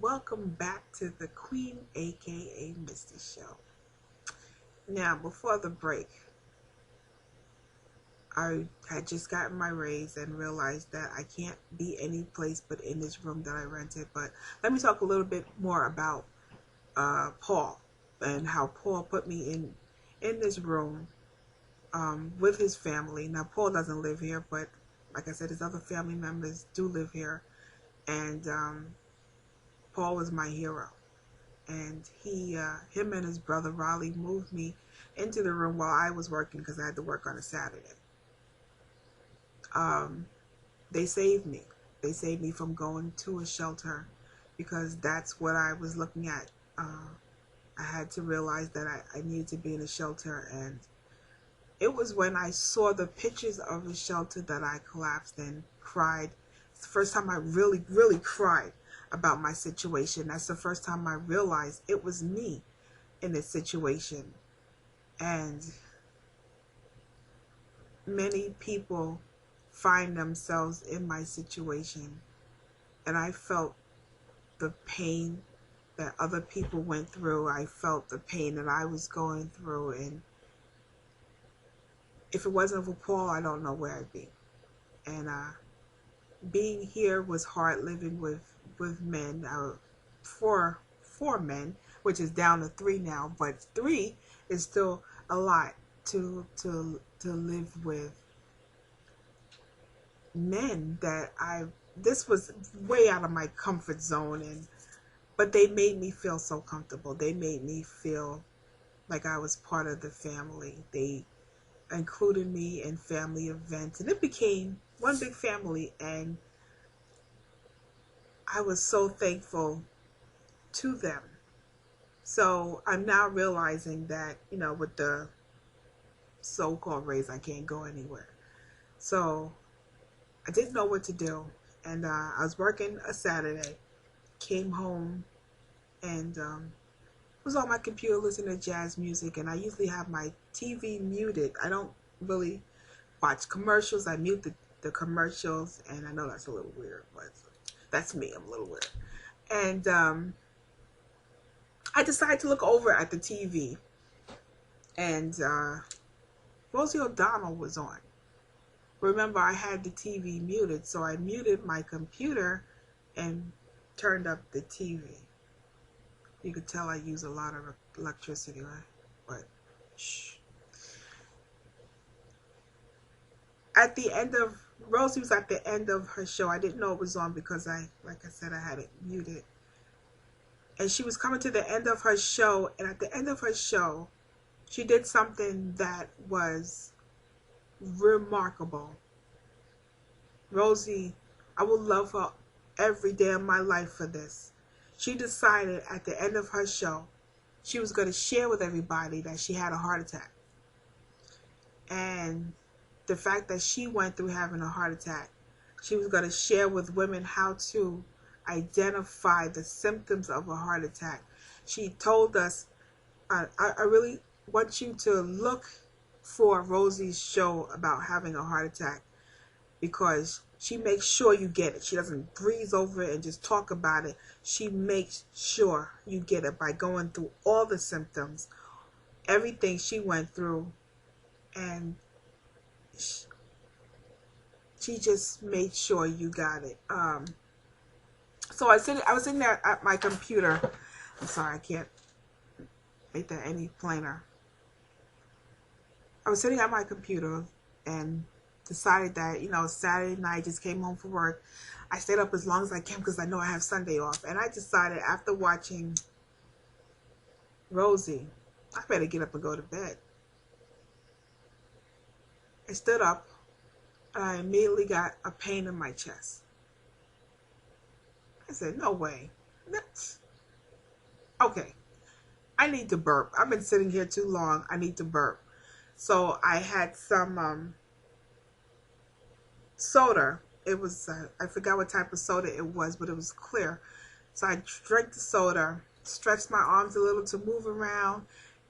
welcome back to the Queen A.K.A. Misty Show. Now, before the break, I had just gotten my raise and realized that I can't be any place but in this room that I rented. But let me talk a little bit more about Paul and how Paul put me in this room with his family. Now, Paul doesn't live here, but like I said, his other family members do live here. And Paul was my hero. And him and his brother Raleigh moved me into the room while I was working because I had to work on a Saturday. They saved me. They saved me from going to a shelter because that's what I was looking at. I had to realize that I needed to be in a shelter, and it was when I saw the pictures of the shelter that I collapsed and cried. It's the first time I really, really cried about my situation. That's the first time I realized it was me in this situation. And many people find themselves in my situation. And I felt the pain that other people went through. I felt the pain that I was going through. And if it wasn't for Paul, I don't know where I'd be. And being here was hard, living with men, four men, which is down to 3 now, but 3 is still a lot to live with men that this was way out of my comfort zone, but they made me feel so comfortable. They made me feel like I was part of the family. They included me in family events, and it became one big family, and I was so thankful to them. So I'm now realizing that, with the so-called raise, I can't go anywhere. So I didn't know what to do. And I was working a Saturday, came home, and was on my computer listening to jazz music. And I usually have my TV muted. I don't really watch commercials. I mute the commercials. And I know that's a little weird, but that's me. I'm a little weird. And I decided to look over at the TV, and Rosie O'Donnell was on. Remember, I had the TV muted, so I muted my computer and turned up the TV. You could tell I use a lot of electricity, right? But shh. At the end of Rosie was at the end of her show. I didn't know it was on because like I said, I had it muted. And she was coming to the end of her show, and at the end of her show, she did something that was remarkable. Rosie, I will love her every day of my life for this. She decided at the end of her show, she was going to share with everybody that she had a heart attack. And the fact that she went through having a heart attack, she was going to share with women how to identify the symptoms of a heart attack. She told us, I really want you to look for Rosie's show about having a heart attack, because she makes sure you get it. She doesn't breeze over it and just talk about it. She makes sure you get it by going through all the symptoms, everything she went through, and she just made sure you got it. So I was sitting there at my computer. I'm sorry, I can't make that any plainer. I was sitting at my computer and decided that, Saturday night, just came home from work. I stayed up as long as I can because I know I have Sunday off. And I decided after watching Rosie, I better get up and go to bed. I stood up and I immediately got a pain in my chest. I said, no way. Okay. I need to burp. I've been sitting here too long. I need to burp. So I had some soda. It was, I forgot what type of soda it was, but it was clear. So I drank the soda, stretched my arms a little to move around,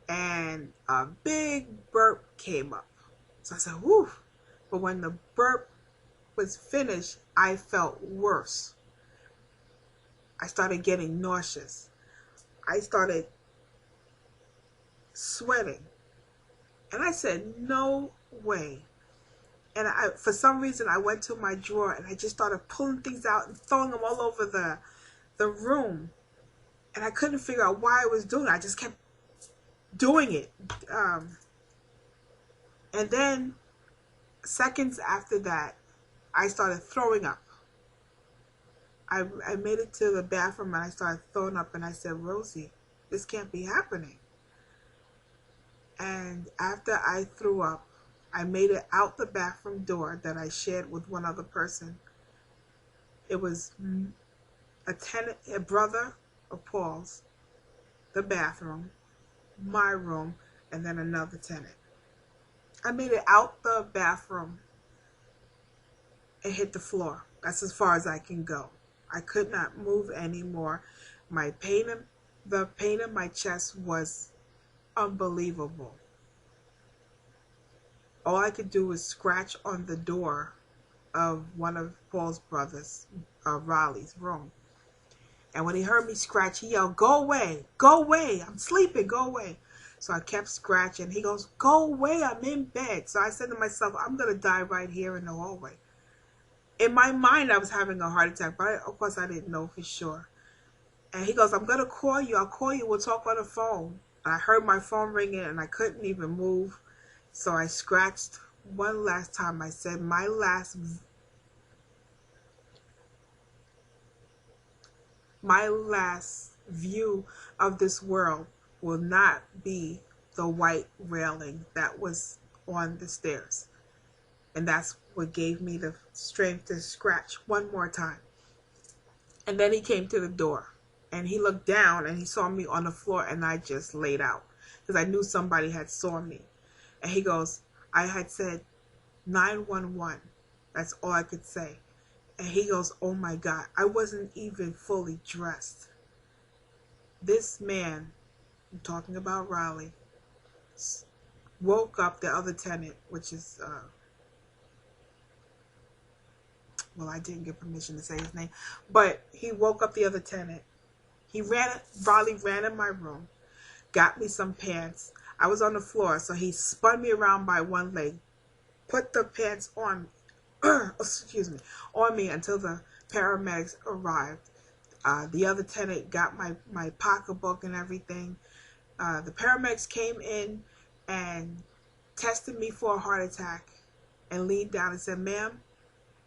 and a big burp came up. So I said, whew. But when the burp was finished, I felt worse. I started getting nauseous. I started sweating. And I said, no way. And for some reason, I went to my drawer and I just started pulling things out and throwing them all over the room. And I couldn't figure out why I was doing it. I just kept doing it. And then seconds after that, I started throwing up. I made it to the bathroom and I started throwing up, and I said, Rosie, this can't be happening. And after I threw up, I made it out the bathroom door that I shared with one other person. It was a brother of Paul's, the bathroom, my room, and then another tenant. I made it out the bathroom and hit the floor. That's as far as I can go. I could not move anymore. The pain in my chest was unbelievable. All I could do was scratch on the door of one of Paul's brothers, Raleigh's room. And when he heard me scratch, he yelled, go away, I'm sleeping, go away. So I kept scratching. He goes, go away, I'm in bed. So I said to myself, I'm going to die right here in the hallway. In my mind, I was having a heart attack, but of course I didn't know for sure. And he goes, I'm going to call you. I'll call you. We'll talk on the phone. And I heard my phone ringing and I couldn't even move. So I scratched one last time. I said, my last view of this world will not be the white railing that was on the stairs. And that's what gave me the strength to scratch one more time. And then he came to the door and he looked down and he saw me on the floor, and I just laid out because I knew somebody had saw me. And he goes, I had said 911. That's all I could say. And he goes, oh my God, I wasn't even fully dressed. This man, I'm talking about Raleigh, woke up the other tenant, which is, well, I didn't get permission to say his name, but he woke up the other tenant. Raleigh ran in my room, got me some pants. I was on the floor, so he spun me around by one leg, put the pants on, on me until the paramedics arrived. The other tenant got my pocketbook and everything. The paramedics came in and tested me for a heart attack and leaned down and said, ma'am,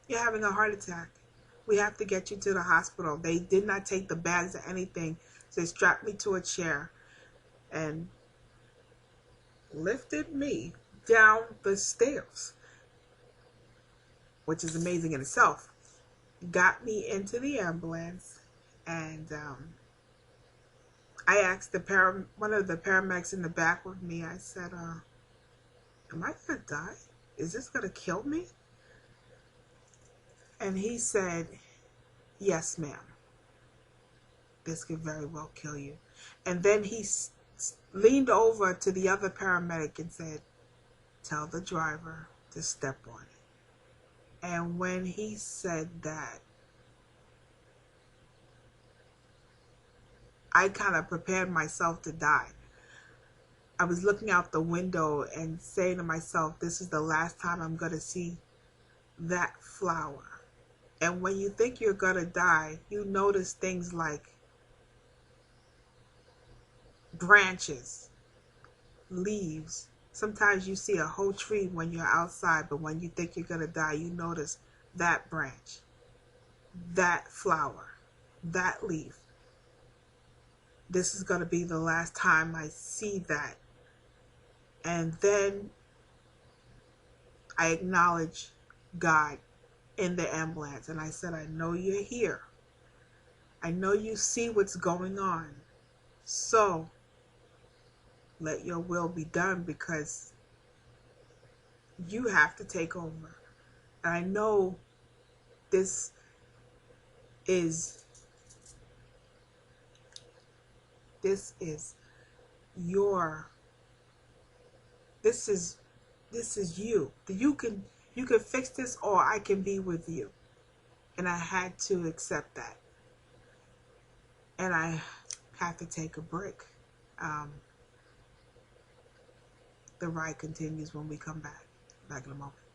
you're having a heart attack. We have to get you to the hospital. They did not take the bags or anything. So they strapped me to a chair and lifted me down the stairs, which is amazing in itself. Got me into the ambulance, and I asked one of the paramedics in the back with me, I said, am I going to die? Is this going to kill me? And he said, yes, ma'am. This could very well kill you. And then he leaned over to the other paramedic and said, tell the driver to step on it. And when he said that, I kind of prepared myself to die. I was looking out the window and saying to myself, this is the last time I'm going to see that flower. And when you think you're going to die, you notice things like branches, leaves. Sometimes you see a whole tree when you're outside, but when you think you're going to die, you notice that branch, that flower, that leaf. This is going to be the last time I see that. And then I acknowledge God in the ambulance, and I said, I know you're here. I know you see what's going on. So let your will be done, because you have to take over. And I know this is you. You can fix this, or I can be with you. And I had to accept that. and I have to take a break. Um, the ride continues when we come back. Back in a moment.